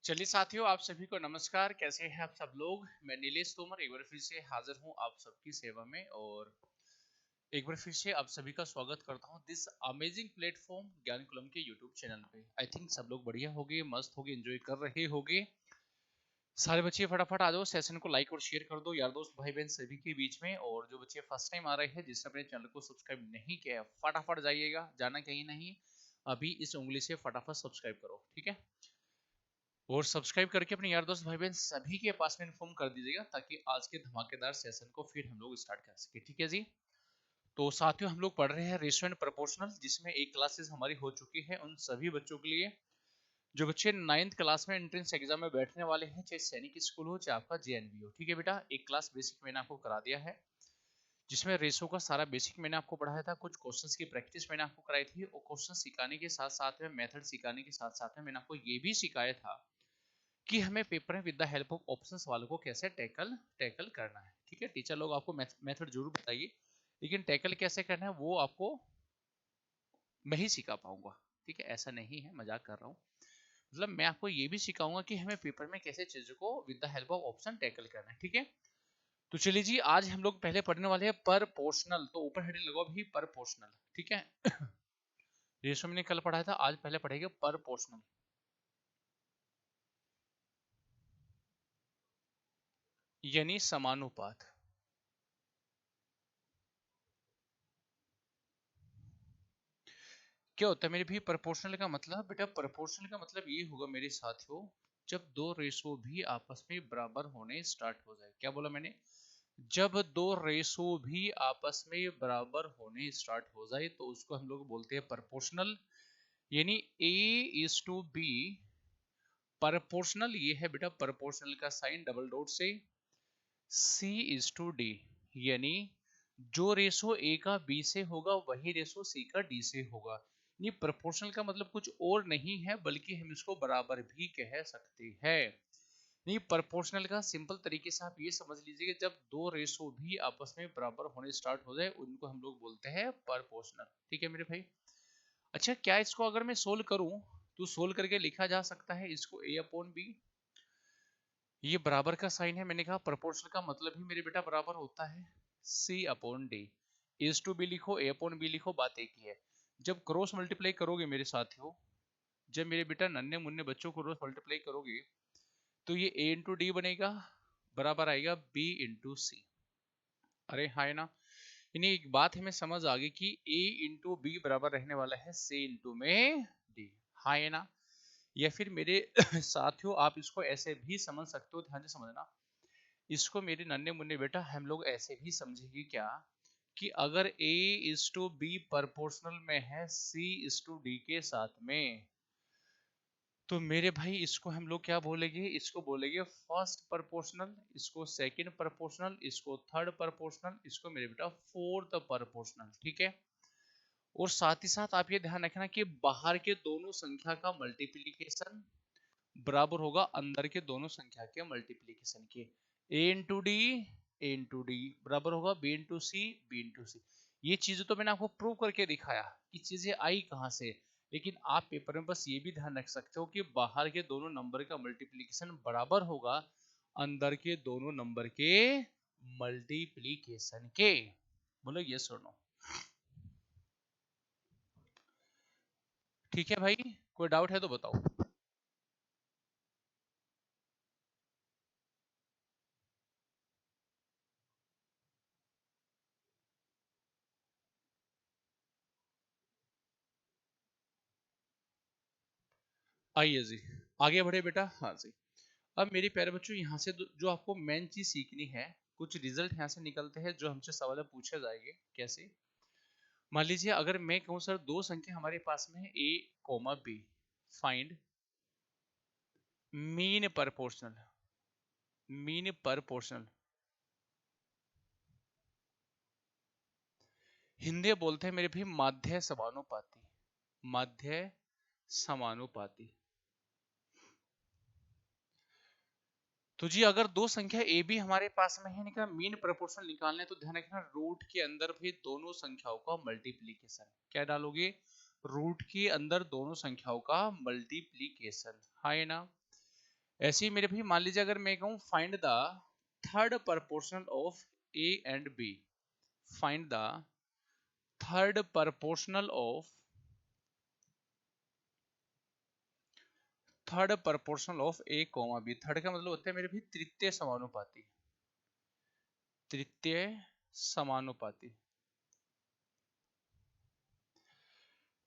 चलिए साथियों, आप सभी को नमस्कार। कैसे हैं आप सब लोग? मैं नीलेश तोमर एक बार फिर से हाजिर हूं आप सबकी सेवा में और एक बार फिर से आप सभी का स्वागत करता हूं दिस अमेजिंग प्लेटफॉर्म ज्ञान कुलम के यूट्यूब चैनल पे। आई थिंक सब लोग बढ़िया होंगे, मस्त होंगे, एंजॉय कर रहे होंगे। सारे बच्चे फटाफट आ जाओ, सेशन को लाइक और शेयर कर दो यार दोस्त भाई बहन सभी के बीच में। और जो बच्चे फर्स्ट टाइम आ रहे हैं, जिसने अपने चैनल को सब्सक्राइब नहीं किया है, फटाफट जाइएगा, जाना कहीं नहीं, अभी इस उंगली से फटाफट सब्सक्राइब करो, ठीक है। और सब्सक्राइब करके अपने यार दोस्त भाई बहन सभी के पास में इन्फॉर्म कर दीजिएगा, ताकि आज के धमाकेदार सेशन को फिर हम लोग स्टार्ट कर सके, ठीक है जी। तो साथियों, हम लोग पढ़ रहे हैं रेशियो एंड प्रोपोर्शनल, जिसमें एक क्लासेस हमारी हो चुकी है उन सभी बच्चों के लिए जो बच्चे 9th क्लास में एंट्रेंस एग्जाम में बैठने वाले हैं, चाहे सैनिक स्कूल हो चाहे आपका जेएनवी हो, ठीक है बेटा। एक क्लास बेसिक मैंने आपको करा दिया है, जिसमें रेशो का सारा बेसिक मैंने आपको पढ़ाया था। कुछ क्वेश्चंस की प्रैक्टिस मैंने आपको कराई थी, और क्वेश्चन सिखाने के साथ साथ में मेथड सिखाने के साथ साथ में मैंने आपको ये भी सिखाया था कि हमें पेपर में with the help of options वालों को कैसे टैकल टैकल करना है, ठीक है। टीचर लोग आपको मेथड जरूर बताइए, लेकिन टैकल कैसे करना है वो आपको मैं ही सिखा पाऊंगा, ठीक है। ऐसा नहीं है, मजाक कर रहा हूँ। मतलब मैं आपको ये भी सिखाऊंगा कि हमें पेपर में कैसे चीजों को with the help of option tackle करना है, ठीक है। तो चलिए जी, आज हम लोग पहले पढ़ने वाले हैं पर पोर्शनल। तो ऊपर हेडिंग लगाओ भी पर पोर्शनल, ठीक है। रेशो मैंने कल पढ़ाया था, आज पहले पढ़ेंगे पर पोर्शनल, यानी समानुपात। क्या होता है मेरे भी प्रोपोर्शनल का मतलब? बेटा प्रोपोर्शनल का मतलब ये होगा मेरे साथियों, जब दो रेशो भी आपस में बराबर होने स्टार्ट हो जाए। क्या बोला मैंने? जब दो रेशो भी आपस में बराबर होने स्टार्ट हो जाए तो उसको हम लोग बोलते हैं प्रोपोर्शनल, यानी ए इज टू बी। प्रोपोर्शनल ये है बेटा, प्रोपोर्शनल का साइन डबल डॉट से C इज टू डी, यानी जो रेशो ए का बी से होगा वही रेशो सी का डी से होगा। ये प्रोपोर्शनल का मतलब कुछ और नहीं है, बल्कि हम इसको बराबर भी कह सकते हैं। नहीं, प्रोपोर्शनल का सिंपल तरीके से आप ये समझ लीजिए कि जब दो रेशो भी आपस में बराबर होने स्टार्ट हो जाए उनको हम लोग बोलते हैं प्रोपोर्शनल, ठीक है मेरे भाई। अच्छा, क्या इसको अगर मैं सोल्व करूं तो सोल्व करके लिखा जा सकता है इसको a अपॉन बी। ये बराबर का साइन है, मैंने कहा प्रोपोर्शनल का मतलब ही मेरे बेटा बराबर होता है C upon D. Is to B लिखो, a अपॉन बी लिखो, बात एक ही है। जब क्रॉस मल्टीप्लाई करोगे मेरे साथियों, जब मेरे बेटा नन्हे मुन्ने बच्चों को क्रॉस मल्टीप्लाई करोगे तो ये a इंटू डी बनेगा, बराबर आएगा b इंटू सी। अरे हाँ, है ना। यानी एक बात हमें समझ आ गई कि a इंटू बी बराबर रहने वाला है c इंटू में d। हाँ, है ना। या फिर मेरे साथियों, आप इसको ऐसे भी समझ सकते हो, ध्यान से समझना। इसको मेरे नन्हे मुन्ने बेटा हम लोग ऐसे भी समझेंगे क्या, कि अगर a is to B proportional में है c इज टू डी के साथ में, तो मेरे भाई इसको हम लोग क्या बोलेंगे? इसको बोलेंगे फर्स्ट प्रोपोर्शनल, इसको सेकंड प्रोपोर्शनल, इसको थर्ड प्रोपोर्शनल, इसको मेरे बेटा फोर्थ प्रोपोर्शनल, ठीक है। और साथ ही साथ आप ये ध्यान रखना कि बाहर के दोनों संख्या का मल्टीप्लीकेशन बराबर होगा अंदर के दोनों संख्या के मल्टीप्लीकेशन के। a into D, A into D बराबर होगा b इंटू सी, बी इंटू सी। ये चीजें तो मैंने आपको प्रूव करके दिखाया कि चीजें आई कहां से, लेकिन आप पेपर में बस ये भी ध्यान रख सकते हो कि बाहर के दोनों नंबर का मल्टीप्लीकेशन बराबर होगा अंदर के दोनों नंबर के मल्टीप्लीकेशन के। बोलो यस और नो। ठीक है भाई, कोई डाउट है तो बताओ। आइए जी, आगे बढ़े बेटा। हाँ जी, अब मेरे प्यारे बच्चों, यहाँ से जो आपको मेन चीज सीखनी है, कुछ रिजल्ट यहाँ से निकलते हैं जो हमसे सवाल पूछे जाएंगे। कैसे? मान लीजिए अगर मैं कहूँ सर दो संख्या हमारे पास में है a comma b, find mean proportional. Mean proportional Hindi में बोलते हैं मेरे भी माध्य समानुपाती। माध्य समानुपाती। तो जी अगर दो संख्या ए बी हमारे पास में है, निकला मीन प्रोपोर्शनल निकालना है, तो ध्यान रखना रूट के अंदर भी दोनों संख्याओं का मल्टीप्लीकेशन क्या डालोगे? रूट के अंदर दोनों संख्याओं का मल्टीप्लीकेशन, हाँ है ना। ऐसे ही मेरे भाई मान लीजिए अगर मैं कहूं find the third proportional of A and B, find the third proportional of A comma B. Third का मतलब होता है मेरे भी तृतीय समानुपाती, तृतीय समानुपाती।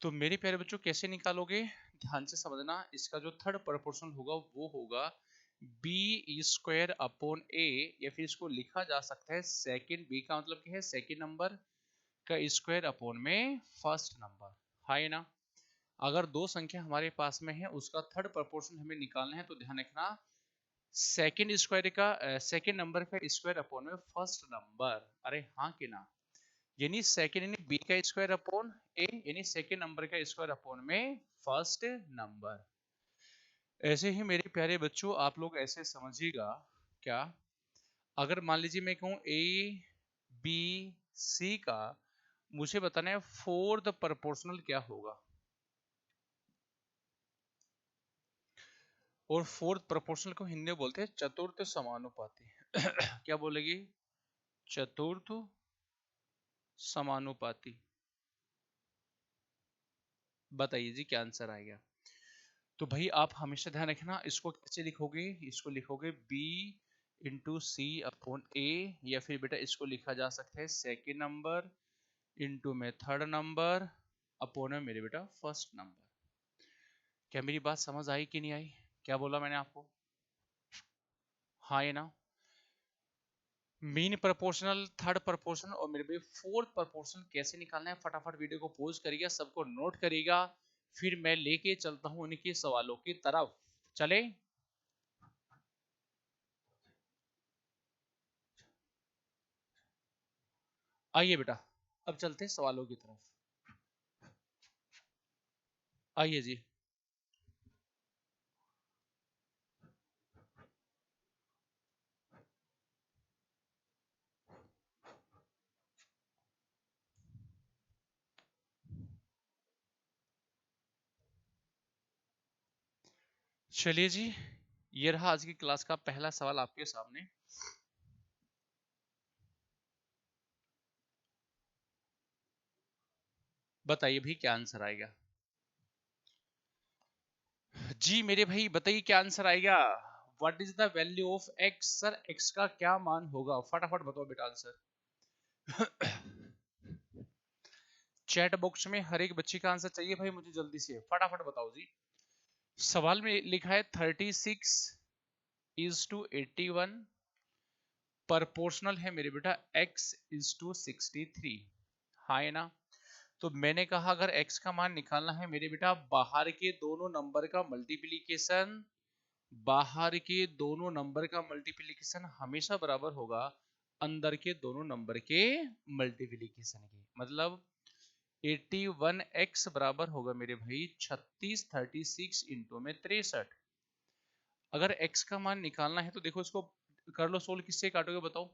तो मेरे प्यारे बच्चों कैसे निकालोगे, ध्यान से समझना। इसका जो थर्ड प्रोपोर्शनल होगा वो होगा बी स्क्वायर अपॉन ए, या फिर इसको लिखा जा सकता है सेकंड, बी का मतलब क्या है सेकंड नंबर का स्क्वायर अपॉन में फर्स्ट नंबर, है ना। अगर दो संख्या हमारे पास में है उसका थर्ड प्रोपोर्शनल हमें निकालना है, तो ध्यान रखना सेकंड स्क्वायर का सेकंड नंबर का स्क्वायर अपॉन में फर्स्ट नंबर, अरे हाँ कि ना। यानी सेकंड यानी बी का स्क्वायर अपॉन ए, यानी सेकंड नंबर का स्क्वायर अपॉन में फर्स्ट नंबर। ऐसे ही मेरे प्यारे बच्चों आप लोग ऐसे समझिएगा, क्या अगर मान लीजिए मैं कहूं ए बी सी का मुझे बताना है फोर्थ प्रोपोर्शनल क्या होगा, और फोर्थ प्रोपोर्शनल को हिंदी में बोलते हैं चतुर्थ समानुपाती। क्या बोलेगी, चतुर्थ समानुपाती। बताइए जी क्या आंसर आएगा। तो भाई आप हमेशा ध्यान रखना, इसको कैसे लिखोगे, इसको लिखोगे b इंटू सी अपॉन ए, या फिर बेटा इसको लिखा जा सकता है सेकेंड नंबर इंटू में थर्ड नंबर अपॉन में मेरे बेटा फर्स्ट नंबर। क्या मेरी बात समझ आई कि नहीं आई, क्या बोला मैंने आपको, हाँ ये ना। मीन प्रोपोर्शनल, थर्ड प्रोपोर्शनल और मेरे भाई फोर्थ प्रोपोर्शनल कैसे निकालना है, फटाफट वीडियो को पॉज करिएगा, सबको नोट करिएगा, फिर मैं लेके चलता हूं उनके सवालों की तरफ। चले आइए बेटा, अब चलते हैं सवालों की तरफ। आइए जी। चलिए जी, ये रहा आज की क्लास का पहला सवाल आपके सामने। बताइए भाई क्या आंसर आएगा। जी मेरे भाई बताइए क्या आंसर आएगा। What is the value of x, sir x का क्या मान होगा, फटाफट बताओ बेटा आंसर। चैट बॉक्स में हर एक बच्चे का आंसर चाहिए भाई मुझे, जल्दी से फटाफट बताओ जी। सवाल में लिखा है 36:81 प्रोपोर्शनल है मेरे बेटा x:63, हाँ है ना। तो मैंने कहा अगर x का मान निकालना है मेरे बेटा बाहर के दोनों नंबर का मल्टीप्लीकेशन, बाहर के दोनों नंबर का मल्टीप्लीकेशन हमेशा बराबर होगा अंदर के दोनों नंबर के मल्टीप्लीकेशन के। मतलब 81x बराबर होगा मेरे भाई 36 इंटू में 63। अगर x का मान निकालना है तो देखो इसको कर लो सोल्व, किससे काटोगे बताओ।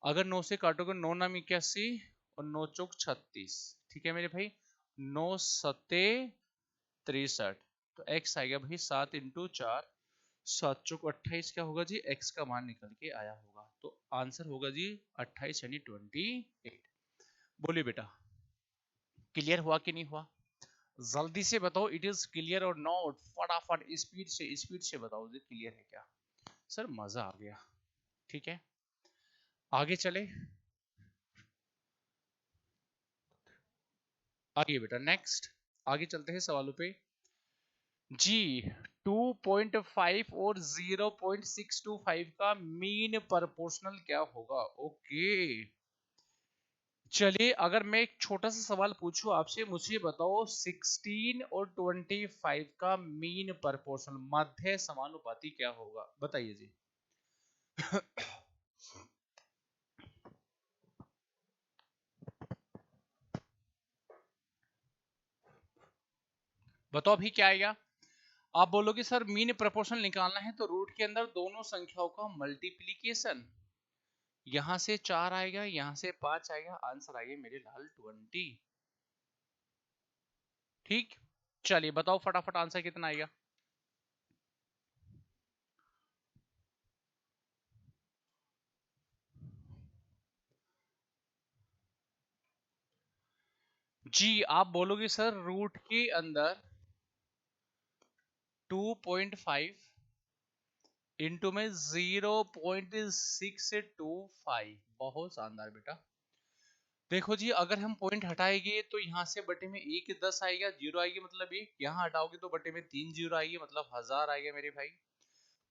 अगर 9 से काटोगे 9 नाम 81 और 9 चौक 36, ठीक है मेरे भाई, 9 सत्ते 63, तो x आएगा भाई 7 इंटू 4, 7 चौक 28, क्या होगा जी x का मान निकल के आया होगा, तो आंसर होगा जी 28 यानी 28। बोलिए बेटा क्लियर हुआ कि नहीं हुआ, जल्दी से बताओ, इट इज क्लियर और नॉट, फटाफट स्पीड से बताओ जी क्लियर है क्या। सर मजा आ गया, ठीक है आगे चले। आगे बेटा नेक्स्ट, आगे चलते हैं सवालों पे। जी 2.5 और 0.625 का मीन प्रोपोर्शनल क्या होगा, ओके। चलिए अगर मैं एक छोटा सा सवाल पूछूं आपसे, मुझे बताओ 16 और 25 का मीन प्रोपोर्शनल मध्य समानुपाती क्या होगा, बताइए जी। बताओ अभी क्या आएगा। आप बोलोगे सर मीन प्रोपोर्शनल निकालना है तो रूट के अंदर दोनों संख्याओं का मल्टीप्लीकेशन, यहां से 4 आएगा यहां से 5 आएगा, आंसर आएगा मेरे लाल 20। ठीक, चलिए बताओ फटाफट आंसर कितना आएगा। जी आप बोलोगे सर रूट के अंदर 2.5 इंटू में 0.625। बहुत शानदार बेटा। देखो जी अगर हम पॉइंट हटाएंगे तो यहाँ से बटे में 1 10 आएगा, जीरो आएगी मतलब 1, यहाँ हटाओगे तो बटे में 3 जीरो आएगी मतलब 1000 आएगा मेरे भाई।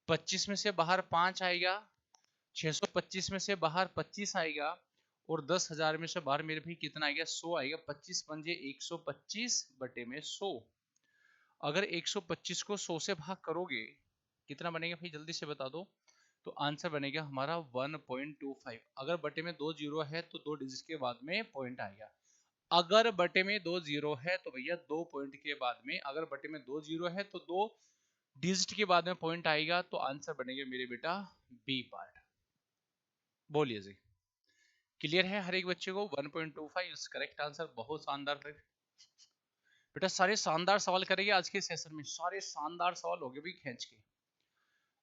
25 में से बाहर 5 आएगा, 625 में से बाहर 25 आएगा, और 10,000 में से बाहर मेरे भाई कितना आएगा 100 आएगा। 25 पंजे 125 बटे में 100। अगर 125 को 100 से भाग करोगे कितना बनेगा भाई जल्दी से बता दो। तो आंसर बनेगा हमारा 1.25। अगर बटे में 2 जीरो है तो 2 डिजिट के बाद में पॉइंट आएगा। अगर बटे में 2 जीरो है तो भैया 2 पॉइंट के बाद में, अगर बटे में 2 जीरो है तो 2 डिजिट के बाद में पॉइंट आएगा। तो आंसर बनेगा मेरे बेटा बी पार्ट। बोलिए जी क्लियर है हर एक बच्चे को? 1.25 इज करेक्ट आंसर। बहुत शानदार है बेटा, सारे शानदार सवाल करेंगे आज के सेशन में, सारे शानदार सवाल हो गए भी खींच के।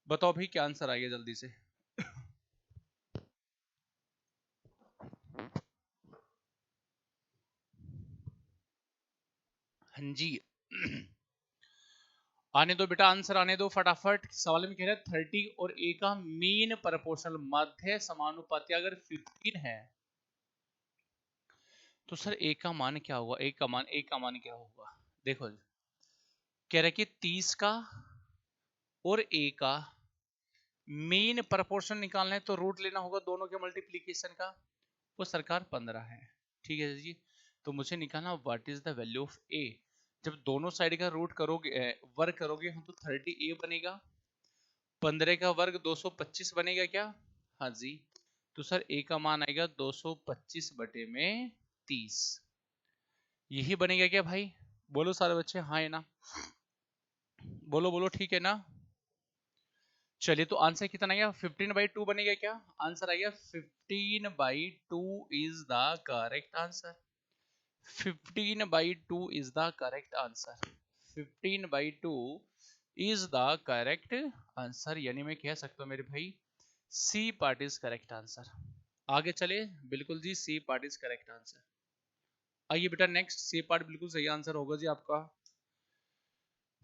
बताओ भाई क्या आंसर आएगा जल्दी से। हाँ जी आने दो बेटा, आंसर आने दो फटाफट। सवाल में कह रहा है 30 और ए का मीन प्रोपोर्शनल मध्य समानुपाती अगर 15 है तो सर ए का मान क्या होगा? ए का मान क्या होगा? देखो कह रहा है कि 30 का और ए का मीन प्रोपोर्शन निकालना है तो रूट लेना होगा दोनों के मल्टीप्लीकेशन का। वो सरकार 15 है, ठीक है जी। तो मुझे निकालना what is the value of A. जब दोनों साइड का रूट करोगे वर्ग करोगे हम तो 30 ए बनेगा, 15 का वर्ग 225 बनेगा क्या? हाँ जी। तो सर ए का मान आएगा 225 बटे में 30। यही बनेगा क्या भाई? बोलो सारे बच्चे हाँ है ना? बोलो बोलो ठीक है ना? चलिए तो आंसर कितना आएगा? 15/2 बनेगा क्या? आंसर आएगा 15/2 is the correct answer. 15/2 is the correct answer. 15/2 is the correct answer, यानी मैं कह सकता हूँ मेरे भाई C part is correct answer. आगे चले, बिल्कुल जी C part is correct answer. आइए बेटा नेक्स्ट, सी पार्ट बिल्कुल सही आंसर होगा जी आपका।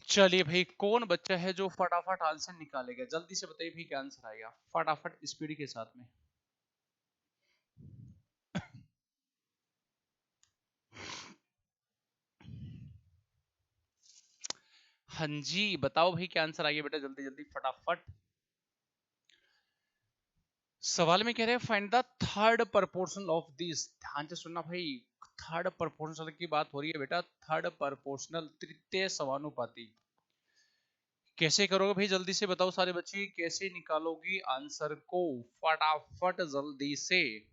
चलिए भाई कौन बच्चा है जो फटाफट आंसर निकालेगा? जल्दी से बताइए भाई क्या आंसर आएगा फटाफट स्पीड के साथ में। हाँ जी बताओ भाई क्या आंसर आएगा बेटा, जल्दी जल्दी फटाफट। सवाल में कह रहे हैं find the third proportional of this. ध्यान से सुनना भाई, थर्ड प्रोपोर्शनल की बात हो रही है बेटा। थर्ड प्रोपोर्शनल तृतीय समानुपाती कैसे करोगे भाई? जल्दी से बताओ सारे बच्चे, कैसे निकालोगी आंसर को फटाफट जल्दी से।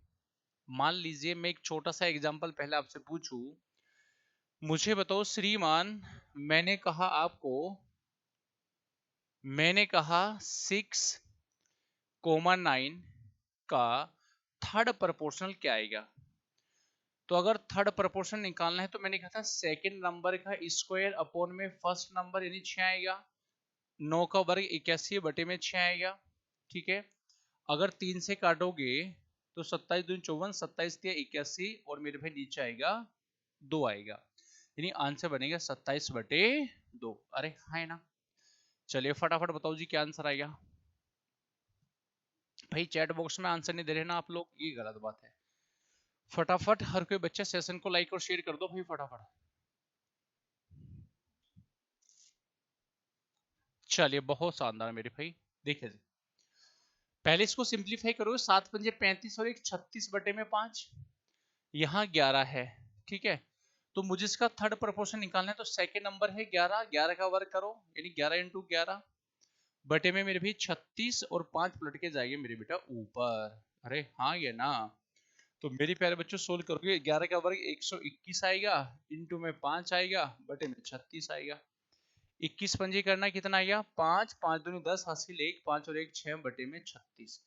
मान लीजिए मैं एक छोटा सा एग्जांपल पहले आपसे पूछूं, मुझे बताओ श्रीमान, मैंने कहा आपको, मैंने कहा 6,9 का थर्ड प्रोपोर्शनल क्या आएगा? तो अगर थर्ड प्रोपोर्शन निकालना है तो मैंने कहा था सेकंड नंबर का स्क्वायर अपॉन में फर्स्ट नंबर यानी 6 आएगा। 9 का वर्ग 81 बटे में 6 आएगा, ठीक है। अगर 3 से काटोगे तो 27 दूनी 54, 27 दिया 81 और मेरे भाई नीचे आएगा 2 आएगा, यानी आंसर बनेगा 27/2। अरे हाँ है ना? चलिए फटाफट बताओ जी क्या आंसर आएगा। भाई चैट बॉक्स में आंसर नहीं दे रहे ना आप लोग, ये गलत बात है। फटाफट हर कोई बच्चा सेशन को लाइक और शेयर कर दो भाई फटाफट। चलिए बहुत शानदार मेरे भाई। देखिए जी पहले इसको सिंप्लीफाई करो, 7 पंजे 35 और एक 36 बटे में 5, यहाँ 11 है, ठीक है। तो मुझे इसका थर्ड प्रोपोर्शन निकालना है तो सेकंड नंबर है 11, 11 का वर्ग करो यानी 11 × 11 बटे में मेरे भी 36 और 5 पलट के जाएंगे मेरे बेटा ऊपर। अरे हाँ ये ना? तो मेरी प्यारे बच्चों सोल्व करोगे 11 का वर्ग 121 आएगा, इंटू में 5 आएगा बटे में 36 आएगा। 21 पंजे करना कितना आएगा 5, 5 दूनी 10 हासिल 1, 5 और 1 6 बटे में 36।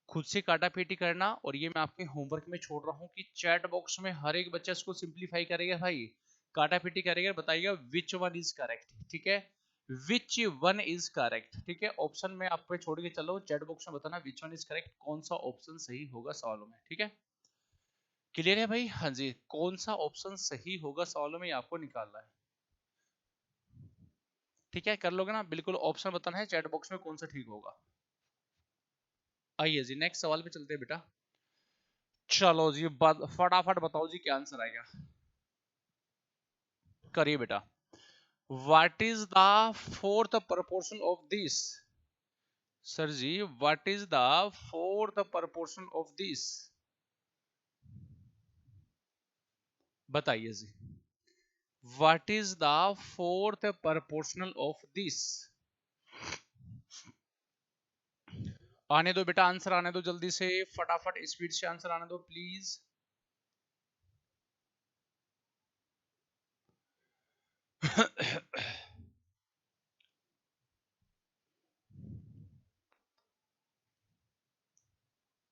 खुद से काटा पीटी करना, और ये मैं आपके होमवर्क में छोड़ रहा हूँ कि चैट बॉक्स में हर एक बच्चा इसको सिंप्लीफाई करेगा भाई, काटा पीटी करेगा, बताइएगा विच वन इज करेक्ट, ठीक है। विच वन इज करेक्ट, ठीक है। ऑप्शन में आपको छोड़ के चलो, चैट बॉक्स में बताना विच वन इज करेक्ट, कौन सा ऑप्शन सही होगा सवालों में, ठीक है। क्लियर है भाई? हाँ जी, कौन सा ऑप्शन सही होगा सवालों में, आपको निकालना है। ठीक है, कर लोगे ना? बिल्कुल ऑप्शन बताना है चैट बॉक्स में कौन सा ठीक होगा। आइए जी नेक्स्ट सवाल पे चलते हैं बेटा। चलो जी फटाफट बताओ जी क्या आंसर आएगा। करिए बेटा। What is the fourth proportion of this? Sir जी what is the fourth proportion of this? बताइए जी। What is the fourth proportional of this? आने दो बेटा, आंसर आने दो जल्दी से, फटाफट स्पीड से आंसर आने दो प्लीज।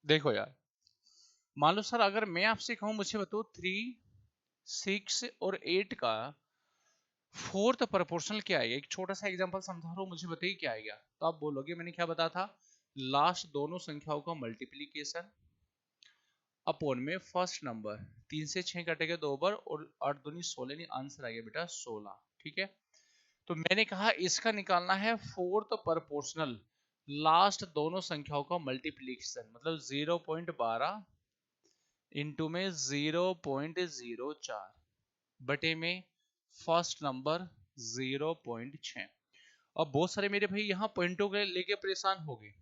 देखो यार, मान लो सर अगर मैं आपसे कहूं मुझे बताओ 3, 6 और 8 का फोर्थ प्रपोर्शनल क्या आएगा? एक छोटा सा एग्जांपल समझा रहा हूं, मुझे बताइए क्या आएगा। तो आप बोलोगे मैंने क्या बताया था, लास्ट दोनों संख्याओं का मल्टीप्लीकेशन अपॉन में फर्स्ट नंबर। 3 से 6 कटेगा 2 बार और 8 दूनी 16, नहीं आंसर आ गया बेटा 16। ठीक है, तो मैंने कहा इसका निकालना है फोर्थ प्रपोर्शनल, लास्ट दोनों संख्याओं का मल्टीप्लीकेशन, मतलब 0.12 इंटू में 0.04 बटे में फर्स्ट नंबर 0.6। अब बहुत सारे मेरे भाई यहाँ पॉइंटों के लेके परेशान हो गए।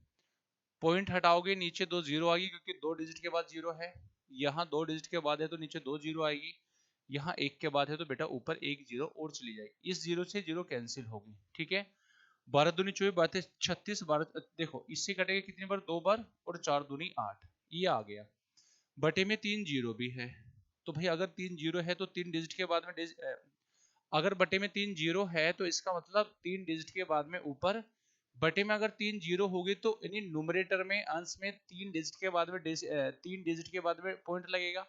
पॉइंट हटाओगे नीचे 2 जीरो आएगी, क्योंकि 2 डिजिट के बाद जीरो है। यहाँ 2 डिजिट के बाद है तो नीचे 2 जीरो आएगी। यहाँ 1 के बाद है तो बेटा ऊपर 1 जीरो और चली जाएगी। इस जीरो से जीरो कैंसिल होगी। ठीक है, 12 दूनी 24, बात है 36, 12 देखो इससे कटेगा कितनी बार, 2 बार, और 4 दूनी 8, ये आ गया। बटे में 3 जीरो भी है, तो भाई अगर 3 जीरो है तो 3 डिजिट के बाद में अगर बटे में 3 जीरो है तो इसका मतलब 3 डिजिट के बाद में ऊपर, बटे में अगर 3 जीरो होगी तो यानी न्यूमरेटर में अंश में 3 डिजिट के बाद में 3 डिजिट के बाद में पॉइंट लगेगा,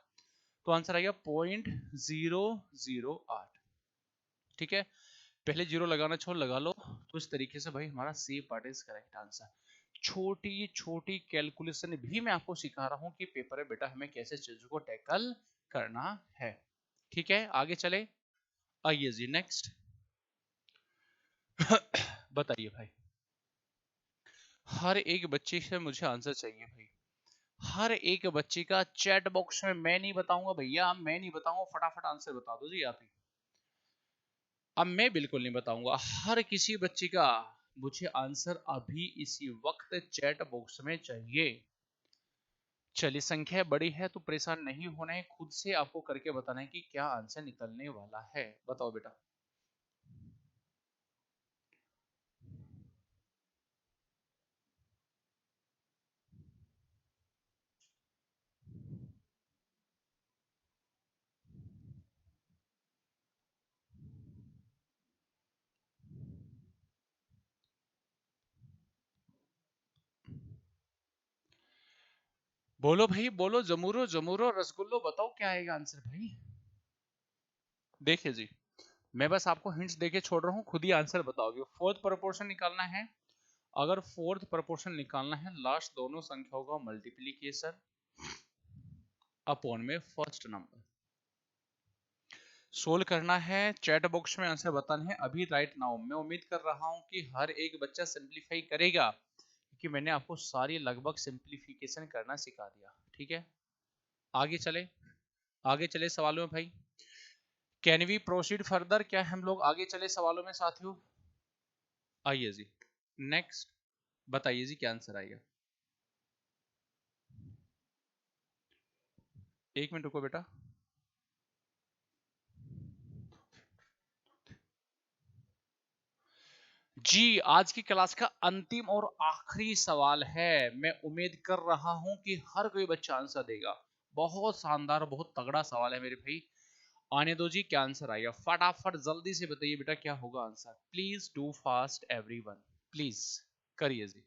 तो आंसर आएगा 0.008। ठीक है, पहले जीरो लगाना छोड़ लगा लो, तो इस तरीके से भाई हमारा C part is correct answer. छोटी छोटी कैलकुलेशन भी मैं आपको सिखा रहा हूं कि पेपर में बेटा हमें कैसे चीजों को टैकल करना है। ठीक है, आगे चले। आइए जी नेक्स्ट। बताइए भाई, हर एक बच्चे से मुझे आंसर चाहिए भाई। हर एक बच्चे का चैट बॉक्स में, मैं नहीं बताऊंगा भैया, मैं नहीं बताऊंगा, फटाफट आंसर बता दो जी आप ही। अब मैं बिल्कुल नहीं बताऊंगा, हर किसी बच्चे का मुझे आंसर अभी इसी वक्त चैट बॉक्स में चाहिए। चलिए संख्या बड़ी है तो परेशान नहीं होना है, खुद से आपको करके बताना है कि क्या आंसर निकलने वाला है। बताओ बेटा। बोलो भाई बोलो, जमूरो जमूरो रसगुल्लो, बताओ क्या आएगा आंसर भाई। देखिए जी, मैं बस आपको हिंट्स देके छोड़ रहा हूँ, खुद ही आंसर बताओगे। फोर्थ प्रोपोर्शन निकालना है। अगर फोर्थ प्रोपोर्शन निकालना है, लास्ट दोनों संख्याओं का मल्टीप्लीकेशन अपॉन में फर्स्ट नंबर। सोल्व करना है, चैट बॉक्स में आंसर बताना है अभी राइट नाउ। मैं उम्मीद कर रहा हूं कि हर एक बच्चा सिंप्लीफाई करेगा, क्योंकि मैंने आपको सारी लगभग सिंप्लीफिकेशन करना सिखा दिया। ठीक है, आगे चले। आगे चले सवालों में भाई। Can we proceed further? क्या हम लोग आगे चले सवालों में साथियों? आइए जी नेक्स्ट। बताइए जी क्या आंसर आएगा। एक मिनट रुको बेटा। जी आज की क्लास का अंतिम और आखिरी सवाल है। मैं उम्मीद कर रहा हूं कि हर कोई बच्चा आंसर देगा। बहुत शानदार, बहुत तगड़ा सवाल है मेरे भाई। आने दो जी क्या आंसर आएगा, फटाफट जल्दी से बताइए बेटा क्या होगा answer. Please do fast everyone, please करिए जी।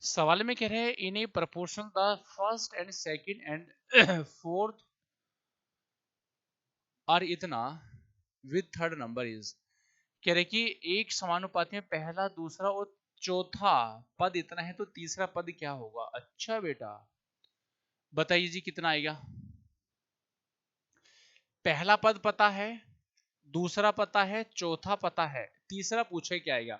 सवाल में कह रहे हैं in a proportion the first and second and fourth और इतना विद थर्ड नंबर इज। कह रहे कि एक समानुपाती में पहला दूसरा और चौथा पद इतना है तो तीसरा पद क्या होगा। अच्छा बेटा, बताइए जी कितना आएगा। पहला पद पता है, दूसरा पता है, चौथा पता है, तीसरा पूछे क्या आएगा।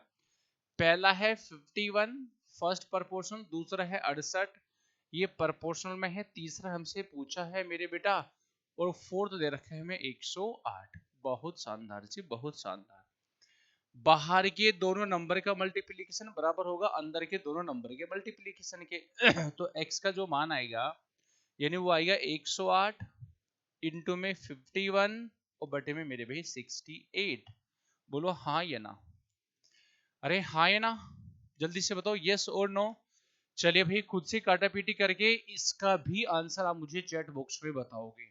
पहला है 51 फर्स्ट प्रपोर्शनल, दूसरा है 68 ये प्रपोर्शनल में है, तीसरा हमसे पूछा है मेरे बेटा, और फोर्थ दे रखे है हमें 108। बहुत शानदार जी, बहुत शानदार। बाहर के दोनों नंबर का मल्टीप्लीकेशन बराबर होगा अंदर के दोनों नंबर के मल्टीप्लीकेशन के। तो x का जो मान आएगा यानी वो आएगा 108 इंटू में 51 और बटे में मेरे भाई 68। बोलो हाँ या ना। अरे हाँ या ना, जल्दी से बताओ यस और नो। चलिए भाई खुद से काटा पीटी करके इसका भी आंसर आप मुझे चैट बॉक्स में बताओगे।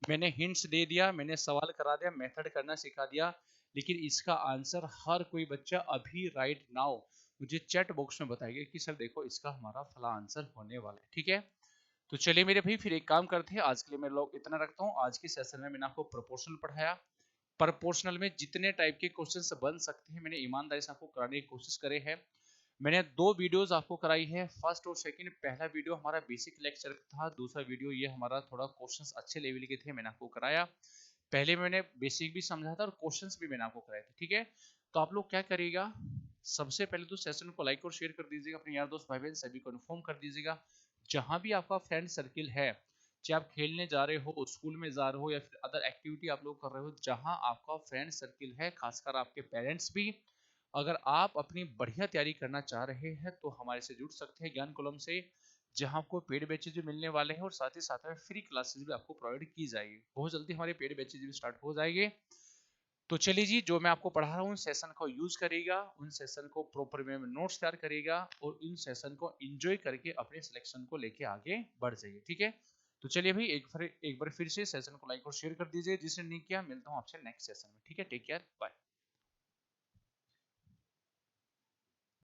मैंने हिंट्स दे दिया, मैंने सवाल करा दिया, मेथड करना सिखा दिया, लेकिन इसका आंसर हर कोई बच्चा अभी राइट नाउ मुझे चैट बॉक्स में बताएगा कि सर देखो इसका हमारा फला आंसर होने वाला है। ठीक है, तो चलिए मेरे भाई फिर एक काम करते हैं, आज के लिए मैं लोग इतना रखता हूँ। आज के सेशन में मैंने आपको प्रोपोर्शनल पढ़ाया। प्रोपोर्शनल में जितने टाइप के क्वेश्चंस बन सकते हैं मैंने ईमानदारी से आपको कराने की कोशिश करे है। मैंने दो वीडियोस आपको कराई है, फर्स्ट और सेकंड। पहला वीडियो हमारा बेसिक लेक्चर था, दूसरा वीडियो ये हमारा थोड़ा क्वेश्चंस अच्छे लेवल के थे, मैंने आपको कराया। पहले मैंने बेसिक भी समझा था और क्वेश्चंस भी मैंने आपको कराए थे। ठीक है, तो आप लोग क्या करिएगा, सबसे पहले तो सेशन को लाइक और शेयर कर दीजिएगा, अपने यार दोस्त भाई बहन सभी को इन्फॉर्म कर दीजिएगा। जहां भी आपका फ्रेंड सर्किल है, चाहे आप खेलने जा रहे हो, स्कूल में जा रहे हो, या फिर अदर एक्टिविटी आप लोग कर रहे हो, जहां आपका फ्रेंड सर्किल है, खासकर आपके पेरेंट्स भी, अगर आप अपनी बढ़िया तैयारी करना चाह रहे हैं तो हमारे से जुड़ सकते हैं ज्ञान कॉलम से, जहां आपको पेड बैचेज भी मिलने वाले हैं और साथ ही साथ में फ्री क्लासेस भी आपको प्रोवाइड की जाएगी। बहुत जल्दी हमारे पेड बैचेज भी स्टार्ट हो जाएंगे। तो चलिए जी, जो मैं आपको पढ़ा रहा हूँ उन सेशन को यूज करिएगा, उन सेशन को प्रॉपर वे में नोट्स तैयार करिएगा और इन सेशन को एंजॉय करके अपने सिलेक्शन को लेके आगे बढ़ जाइए। ठीक है, तो चलिए भाई एक बार फिर से सेशन को लाइक और शेयर कर दीजिए जिसने नहीं किया। मिलता हूँ आपसे नेक्स्ट सेशन में। ठीक है, टेक केयर, बाय।